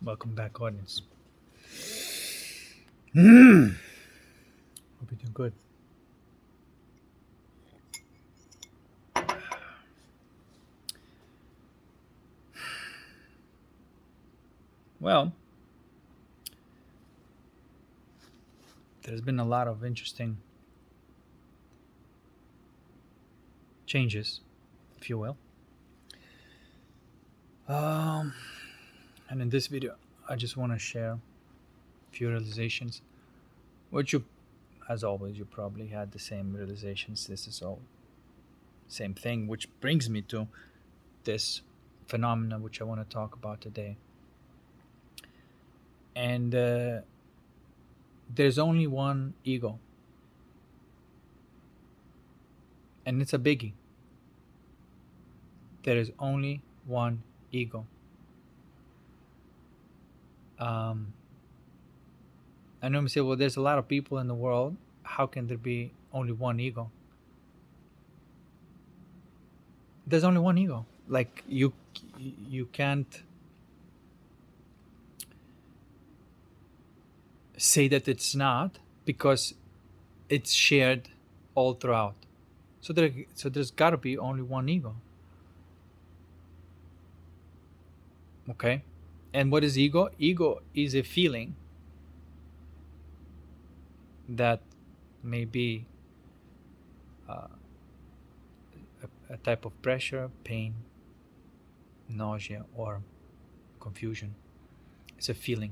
Welcome back, audience. Hope you're doing good. Well, there's been a lot of interesting changes, if you will. Um, and in this video, I just want to share a few realizations, which you, as always, you probably had the same realizations. This is all same thing, which brings me to this phenomena which I want to talk about today. And there's only one ego, and it's a biggie. There is only one ego. Um, I know you say, well, there's a lot of people in the world. How can there be only one ego? There's only one ego. Like you can't say that it's not because it's shared all throughout. So there's got to be only one ego. Okay, and what is ego? Ego is a feeling that may be uh, a type of pressure, pain, nausea, or confusion. It's a feeling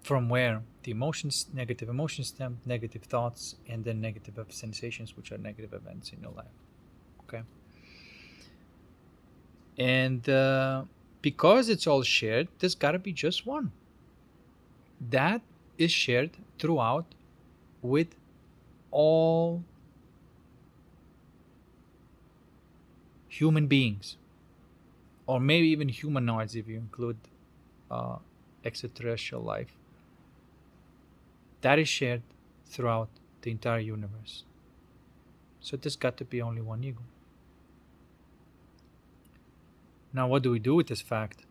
from where the emotions, negative emotions stem, negative thoughts, and then negative sensations, which are negative events in your life. Okay. And because it's all shared, there's got to be just one that is shared throughout with all human beings, or maybe even humanoids if you include uh, extraterrestrial life. That is shared throughout the entire universe. So there's got to be only one ego. Now, what do we do with this fact?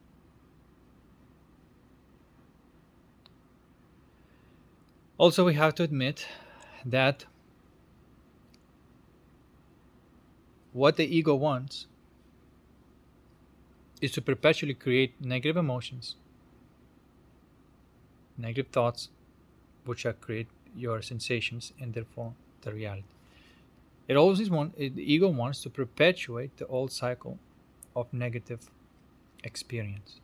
Also, we have to admit that what the ego wants is to perpetually create negative emotions, negative thoughts, which are create your sensations and therefore the reality. The ego wants to perpetuate the old cycle of negative experience.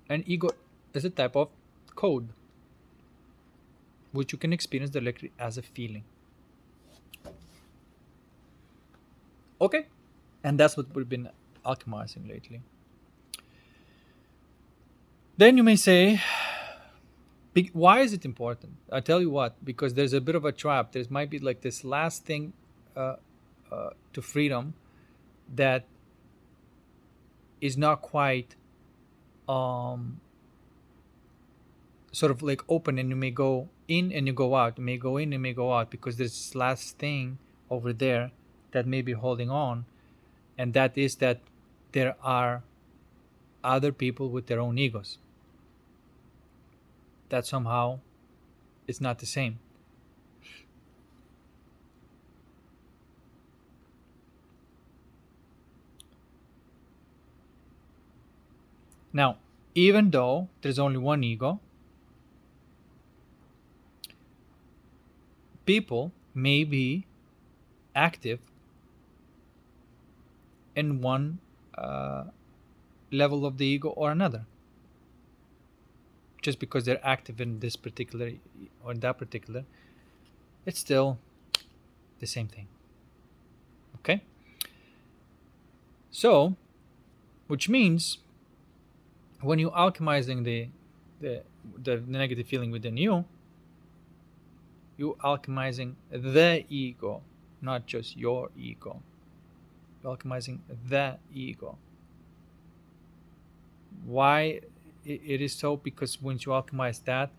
And ego is a type of code which you can experience directly as a feeling. Okay, and that's what we've been alchemizing lately. Then you may say, why is it important? I tell you what, because there's a bit of a trap. There might be like this last thing uh, to freedom that is not quite um, sort of like open, and you may go in and you go out. You may go in and may go out because there's this last thing over there that may be holding on, and that is that there are other people with their own egos. That somehow is not the same. Now, even though there's only one ego, people may be active in one level of the ego or another. Just because they're active in this particular or in that particular, it's still the same thing. Okay? So, which means when you're alchemizing the, the negative feeling within you, you're alchemizing the ego, not just your ego. You're alchemizing the ego. Why it is so? Because once you alchemize that,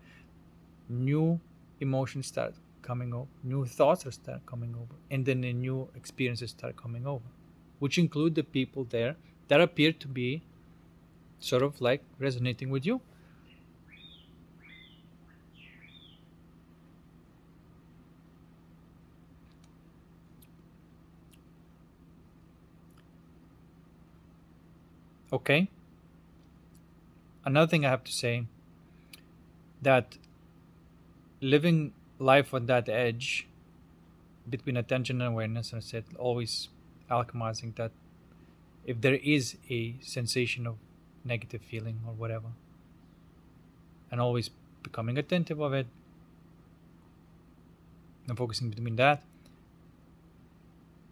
new emotions start coming over, new thoughts start coming over, and then the new experiences start coming over, which include the people there that appear to be sort of like resonating with you. Okay. Another thing I have to say, that living life on that edge between attention and awareness, and I said always alchemizing that if there is a sensation of negative feeling or whatever, and always becoming attentive of it and focusing between that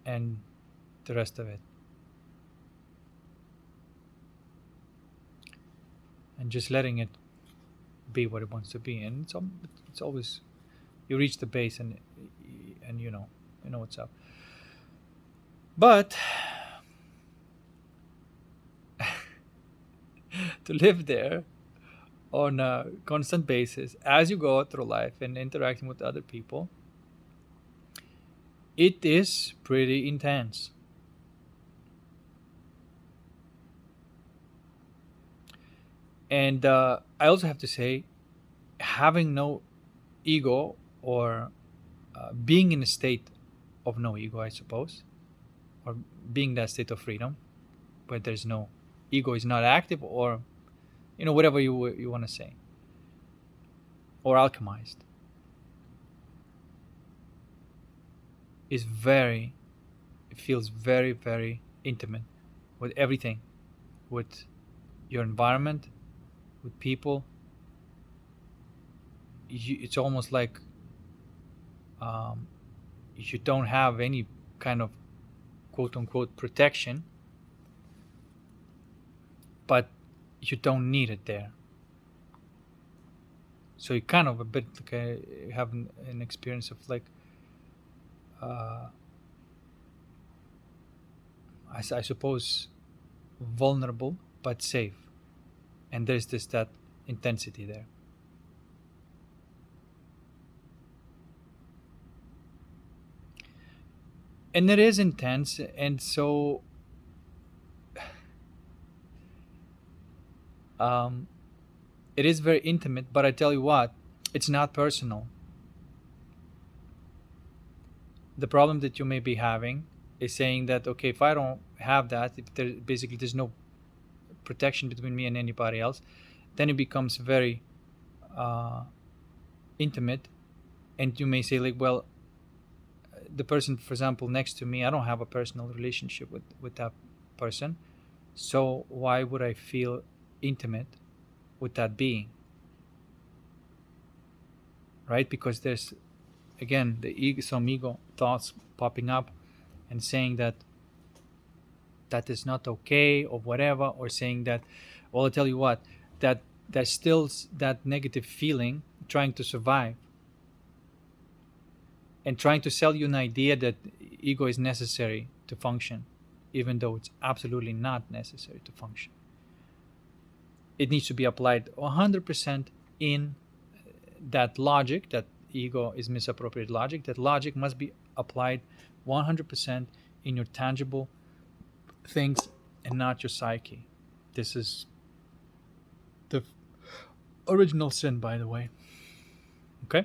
and the rest of it, and just letting it be what it wants to be. And it's always, you reach the base and you know what's up. But to live there on a constant basis as you go through life and interacting with other people, it is pretty intense. And I also have to say, having no ego, or being in a state of no ego, I suppose, or being that state of freedom where there's no ego, is not active, or whatever you want to say, or alchemized, is it feels very, very intimate with everything, with your environment, with people. It's almost like you don't have any kind of quote unquote protection, but you don't need it there. So you kind of a bit like have an experience of like I suppose vulnerable but safe, and there's that intensity there. And it is intense, and so it is very intimate. But I tell you what, it's not personal. The problem that you may be having is saying that, okay, if I don't have that, if there's no protection between me and anybody else, then it becomes very intimate. And you may say like, well, the person, for example, next to me, I don't have a personal relationship with that person, so why would I feel intimate with that being? Right? Because there's, again, some ego thoughts popping up and saying that is not okay, or whatever, or saying that, well, I'll tell you what, that there's still that negative feeling trying to survive, and trying to sell you an idea that ego is necessary to function, even though it's absolutely not necessary to function. It needs to be applied 100% in that logic, that ego is misappropriated logic. That logic must be applied 100% in your tangible things and not your psyche. This is the original sin, by the way. Okay?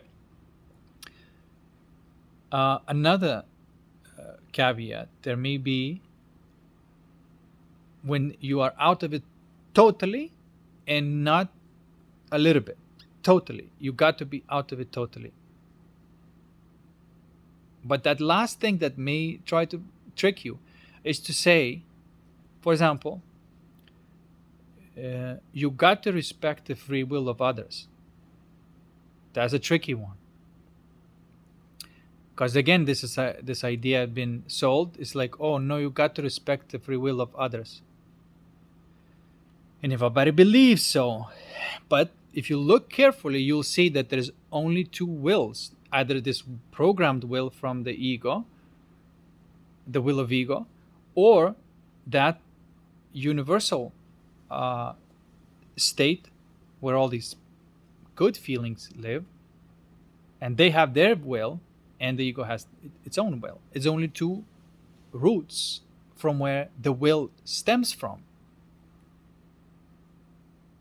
Another caveat, there may be when you are out of it totally, and not a little bit, totally. You got to be out of it totally. But that last thing that may try to trick you is to say, for example, you got to respect the free will of others. That's a tricky one. Because again, this idea had been sold. It's like, oh no, you got to respect the free will of others. And everybody believes so. But if you look carefully, you'll see that there's only two wills. Either this programmed will from the ego, the will of ego, or that universal state where all these good feelings live, and they have their will, and the ego has its own will. It's only two routes from where the will stems from.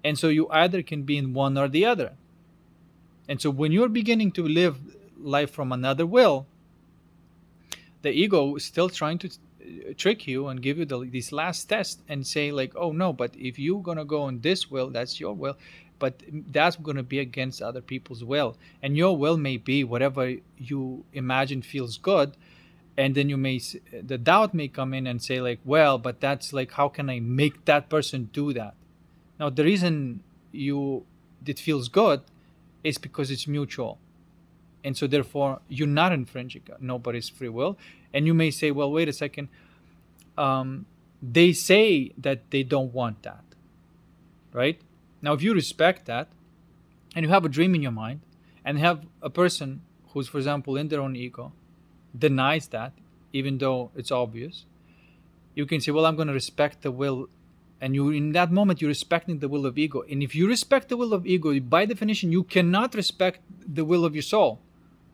And so you either can be in one or the other. And so when you're beginning to live life from another will, the ego is still trying to trick you and give you this last test and say like, oh no, but if you're going to go on this will, that's your will, but that's going to be against other people's will. And your will may be whatever you imagine feels good. And then the doubt may come in and say like, well, but that's like, how can I make that person do that? Now, the reason it feels good is because it's mutual. And so therefore, you're not infringing nobody's free will. And you may say, well, wait a second. They say that they don't want that, right? Now, if you respect that and you have a dream in your mind and have a person who's, for example, in their own ego, denies that, even though it's obvious, you can say, well, I'm going to respect the will. And in that moment, you're respecting the will of ego. And if you respect the will of ego, by definition, you cannot respect the will of your soul.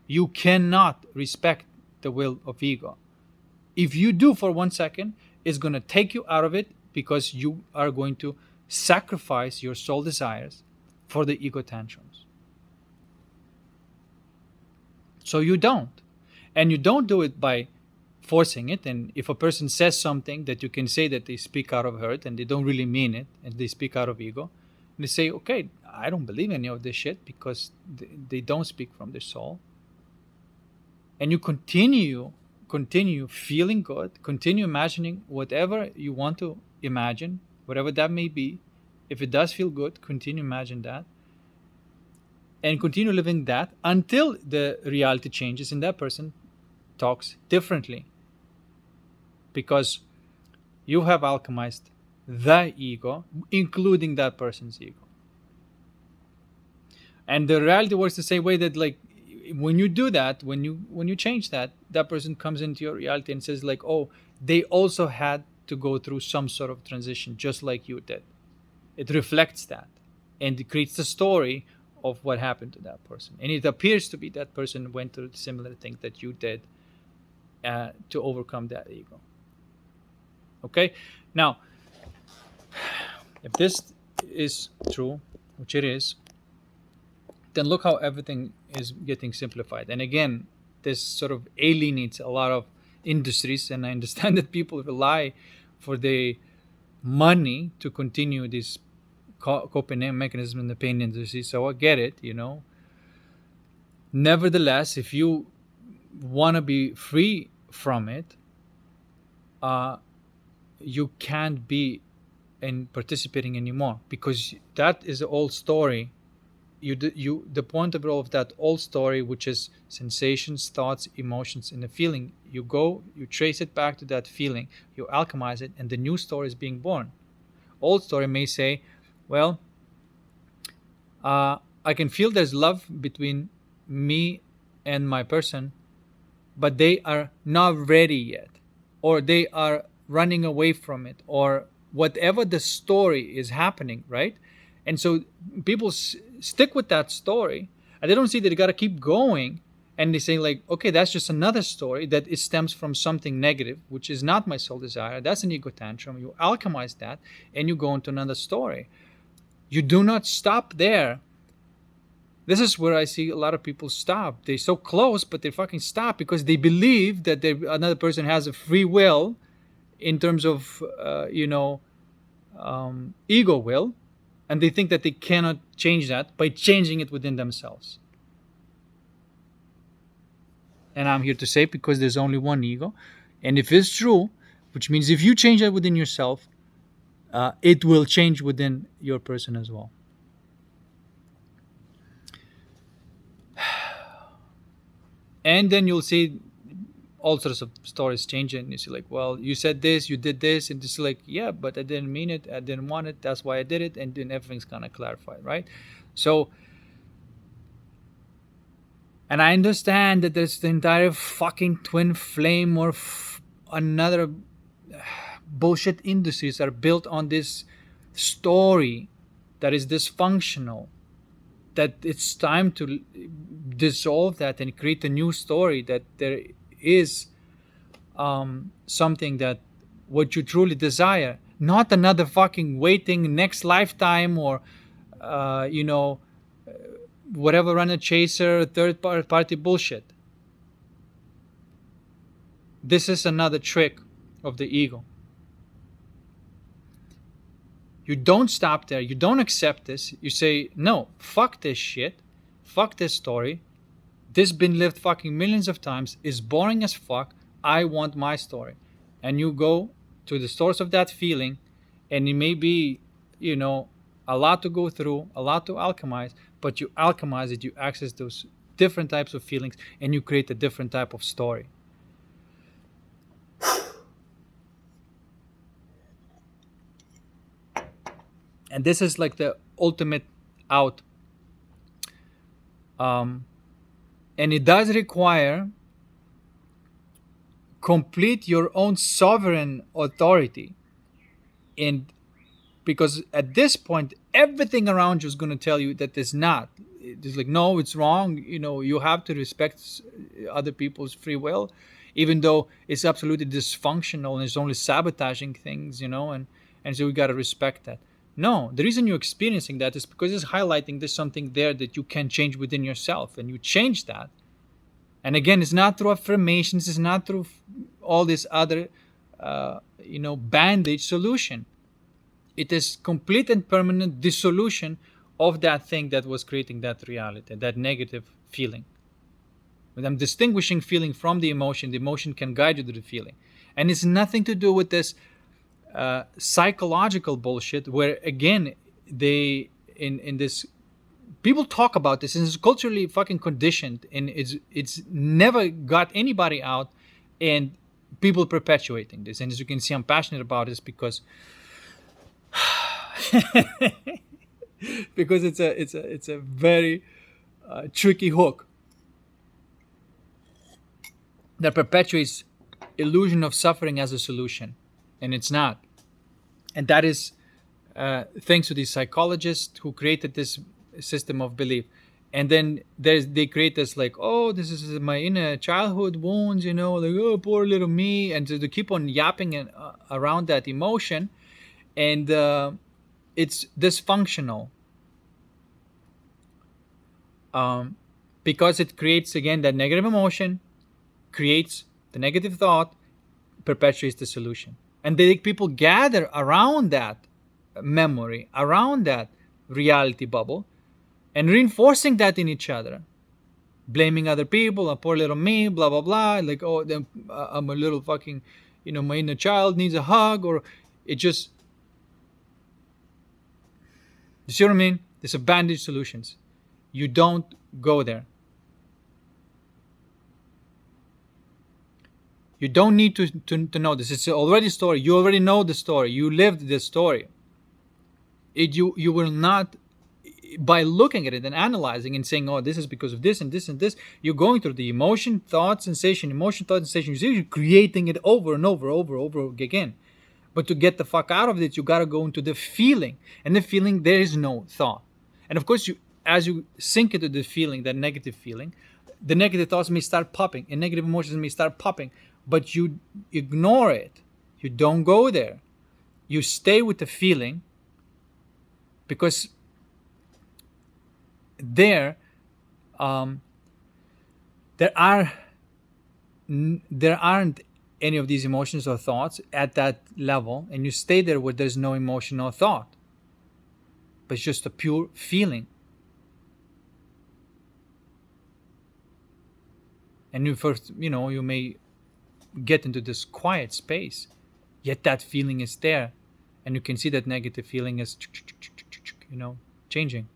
You cannot respect the will of ego. If you do for 1 second, it's going to take you out of it because you are going to sacrifice your soul desires for the ego tantrums. So you don't. And you don't do it by forcing it. And if a person says something that you can say that they speak out of hurt and they don't really mean it and they speak out of ego, and they say, okay, I don't believe any of this shit because they don't speak from their soul. And you continue feeling good, continue imagining whatever you want to imagine, whatever that may be. If it does feel good, continue imagine that. And continue living that until the reality changes and that person talks differently. Because you have alchemized the ego, including that person's ego. And the reality works the same way that, like, when you do that, when you change that person comes into your reality and says like, oh, they also had to go through some sort of transition just like you did. It reflects that and it creates the story of what happened to that person. And it appears to be that person went through similar things that you did to overcome that ego. Okay? Now, if this is true, which it is, then look how everything is getting simplified. And again, this sort of alienates a lot of industries, and I understand that people rely for the money to continue this coping mechanism in the pain industry, so I get it, Nevertheless, if you want to be free from it, you can't be in participating anymore, because that is the old story. The point of all of that old story, which is sensations, thoughts, emotions, and a feeling, you trace it back to that feeling, you alchemize it, and the new story is being born. Old story may say, well, I can feel there's love between me and my person, but they are not ready yet, or they are running away from it, or whatever the story is happening, right? And so people stick with that story, and they don't see that they got to keep going. And they say like, okay, that's just another story that it stems from something negative, which is not my soul desire. That's an ego tantrum. You alchemize that, and you go into another story. You do not stop there. This is where I see a lot of people stop. They're so close, but they fucking stop because they believe that another person has a free will in terms of, ego will. And they think that they cannot change that by changing it within themselves. And I'm here to say, because there's only one ego. And if it's true, which means if you change that within yourself, it will change within your person as well. And then you'll see all sorts of stories changing. You see like, well, you said this, you did this, and it's like, yeah, but I didn't mean it, I didn't want it, that's why I did it, and then everything's kind of clarified, right? So, and I understand that there's the entire fucking twin flame or another bullshit industries that are built on this story that is dysfunctional, that it's time to dissolve that and create a new story, that there is something that what you truly desire, not another fucking waiting next lifetime or you know, whatever runner chaser, third party bullshit. This is another trick of the ego. You don't stop there. You don't accept this. You say, no, fuck this shit. Fuck this story. This been lived fucking millions of times. Is boring as fuck. I want my story. And you go to the source of that feeling, and it may be, you know, a lot to go through, a lot to alchemize, but you alchemize it, you access those different types of feelings, and you create a different type of story. And this is like the ultimate out. And it does require complete your own sovereign authority. And because at this point, everything around you is going to tell you that it's not. It's like, no, it's wrong. You know, you have to respect other people's free will, even though it's absolutely dysfunctional and it's only sabotaging things, you know, and so we got to respect that. No, the reason you're experiencing that is because it's highlighting there's something there that you can change within yourself, and you change that. And again, it's not through affirmations, it's not through all this other, you know, bandage solution. It is complete and permanent dissolution of that thing that was creating that reality, that negative feeling. When I'm distinguishing feeling from the emotion can guide you to the feeling. And it's nothing to do with this psychological bullshit where, again, they, in this, people talk about this and it's culturally fucking conditioned, and it's never got anybody out, and people perpetuating this. And as you can see, I'm passionate about this because because it's a very tricky hook that perpetuates illusion of suffering as a solution, and it's not. And that is thanks to these psychologists who created this system of belief. And then they create this like, oh, this is my inner childhood wounds, you know, like, oh, poor little me, and to keep on yapping around that emotion, and it's dysfunctional because it creates, again, that negative emotion, creates the negative thought, perpetuates the solution. And people gather around that memory, around that reality bubble, and reinforcing that in each other, blaming other people, a poor little me, blah blah blah, like, oh, I'm a little fucking, you know, my inner child needs a hug, or it just, you see what I mean? There's a bandage solutions. You don't go there. You don't need to know this. It's already a story. You already know the story. You lived this story. You will not, by looking at it and analyzing and saying, oh, this is because of this and this and this, you're going through the emotion, thought, sensation, you're creating it over and over again. But to get the fuck out of it, you got to go into the feeling. And the feeling, there is no thought. And of course, as you sink into the feeling, that negative feeling, the negative thoughts may start popping and negative emotions may start popping. But you ignore it. You don't go there. You stay with the feeling, because there aren't any of these emotions or thoughts at that level, and you stay there where there's no emotion or thought, but it's just a pure feeling. And you first, you know, you may get into this quiet space, yet that feeling is there, and you can see that negative feeling is, you know, changing,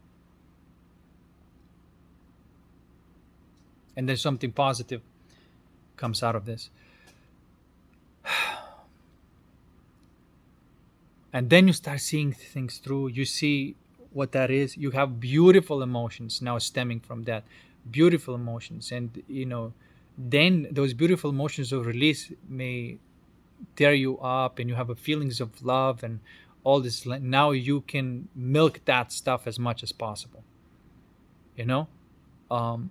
and then something positive comes out of this. And then you start seeing things through. You see what that is. You have beautiful emotions now stemming from that, beautiful emotions. And, you know, then those beautiful emotions of release may tear you up, and you have a feelings of love and all this. Now you can milk that stuff as much as possible, you know, and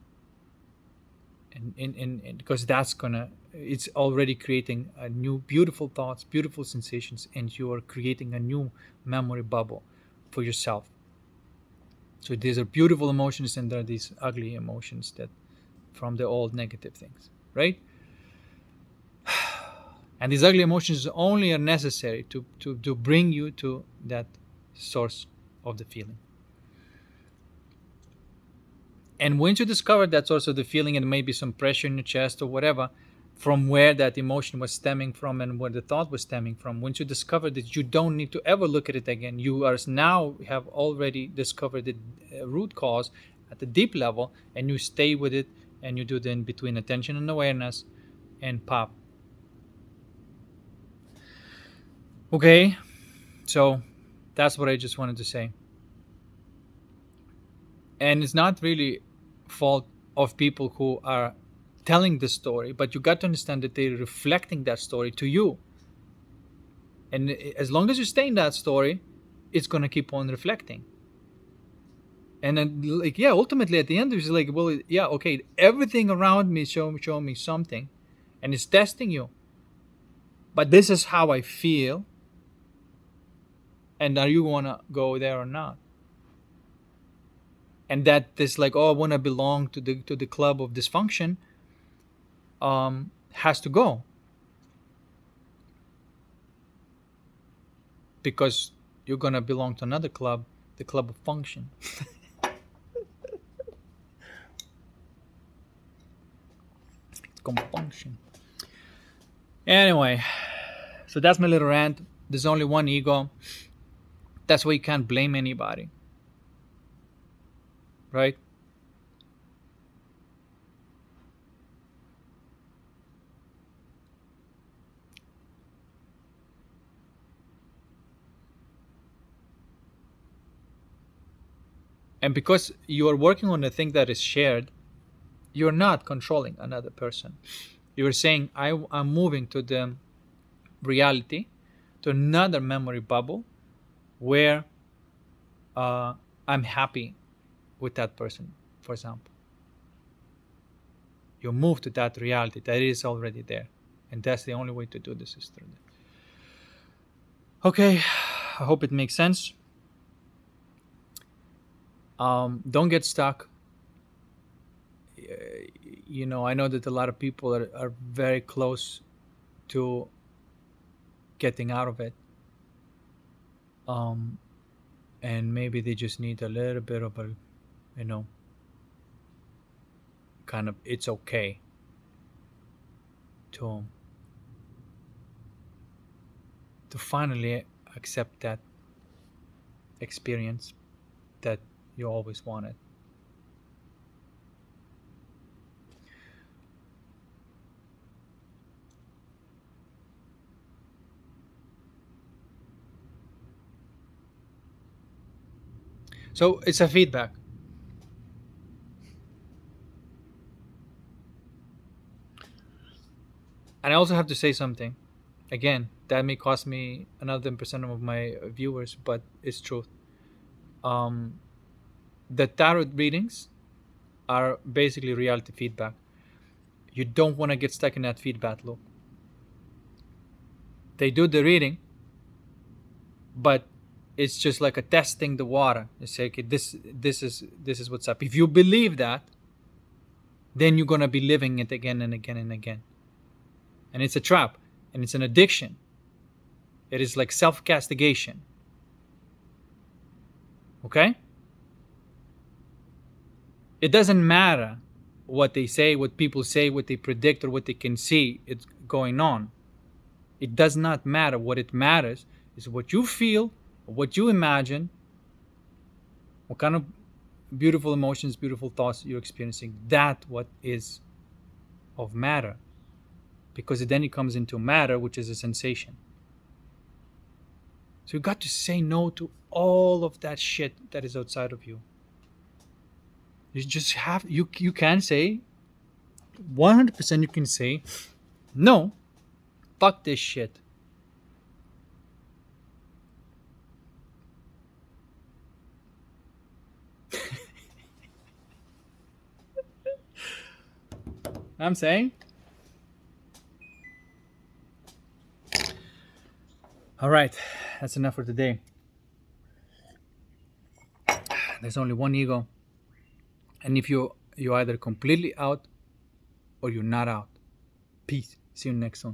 because that's gonna it's already creating a new beautiful thoughts, beautiful sensations, and you are creating a new memory bubble for yourself. So these are beautiful emotions, and there are these ugly emotions that from the old negative things, right? And these ugly emotions only are necessary to bring you to that source of the feeling. And once you discover that source of the feeling, and maybe some pressure in your chest or whatever, from where that emotion was stemming from and where the thought was stemming from, once you discover that, you don't need to ever look at it again. You are now have already discovered the root cause at the deep level, and you stay with it, and you do the in between attention and awareness, and pop. Okay, so that's what I just wanted to say. And it's not really fault of people who are telling the story, but you got to understand that they're reflecting that story to you. And as long as you stay in that story, it's going to keep on reflecting. And then, like, yeah, ultimately at the end it's like, well, yeah, okay, everything around me show me something, and it's testing you, but this is how I feel, and are you going to go there or not? And that this, like, oh, I want to belong to the club of dysfunction, has to go, because you're gonna belong to another club, the club of function. It's called function. Anyway, so that's my little rant. There's only one ego. That's why you can't blame anybody, right? And because you are working on a thing that is shared, you're not controlling another person. You're saying, I'm moving to the reality, to another memory bubble where I'm happy with that person, for example. You move to that reality that is already there. And that's the only way to do this, is through that. Okay, I hope it makes sense. Don't get stuck. I know that a lot of people are very close to getting out of it. Um, and maybe they just need a little bit of a, you know, kind of, it's okay to finally accept that experience that you always wanted. So it's a feedback. And I also have to say something. Again, that may cost me another 10% of my viewers, but it's truth. Um, the tarot readings are basically reality feedback. You don't want to get stuck in that feedback loop. They do the reading, but it's just like a testing the water. They say, okay, this is what's up. If you believe that, then you're gonna be living it again and again and again. And it's a trap, and it's an addiction. It is like self-castigation. Okay? It doesn't matter what they say, what people say, what they predict, or what they can see it's going on. It does not matter. What it matters is what you feel, what you imagine, what kind of beautiful emotions, beautiful thoughts you're experiencing. That what is of matter. Because then it comes into matter, which is a sensation. So you got to say no to all of that shit that is outside of you. You just have, you can say 100%, you can say no, fuck this shit. I'm saying All right, that's enough for today. There's only one ego, and if you're either completely out or you're not out. Peace. See you next one.